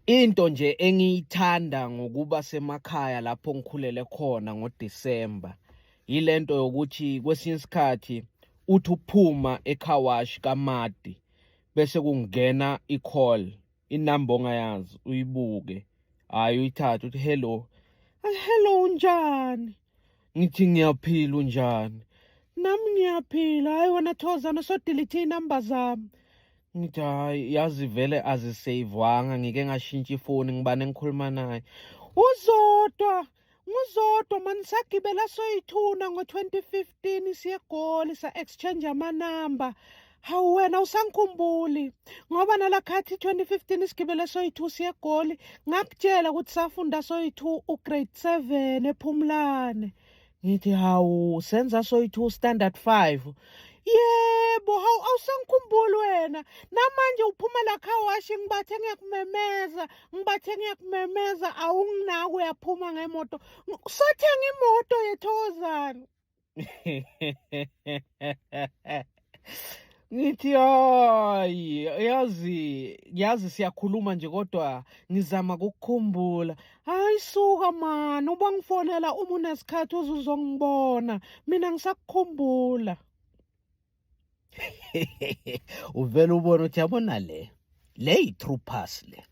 Into nje engiyithanda ngokuba semakhaya lapho ngikhulele khona ngoDisemba, yilento yokuthi kwesinye isikhathi uthi uphuma ecar wash kaMati bese kungena i-call, inamba ongayazi uyibuke, hhayi uyithathe uthi hello, hello unjani? Ngithi ngiyaphila unjani? Nami ngiyaphila, hhayi wena Thokozane usodilithe iy'namba zami. Ngithi hhayi yazi vele aziseyivwanga ngike ngashintsha ifoni ngibane ngikhuluma naye. Nguzodwa mani sagibela soyithuna ngo-2015 siye eGoli sa-exchange amanamba. Hawu wena usangikhumbuli ngoba nalakhathi 2015 isigibele soyi-2 siye eGoli ngakutshela ukuthi safunda soyi-2 ugrade 7 ePhumlane. Ngithi hawu senza soyi-2 standard 5. Yebo, hawu awusangikhumbuli wena. Namanje uphuma la car wash ngibathe ngiyakumemeza awunginaki uyaphuma ngemoto. Sothenga imoto yeThokozane. Ngithi hayi yazi siyakhuluma nje kodwa ngizama ukukukhumbula. Hayi suka mani ubangifonela uma unesikhathi uzongibona. Mina ngisakukhumbula. Uvela ubona ukuthi yabona le yi-true pass le.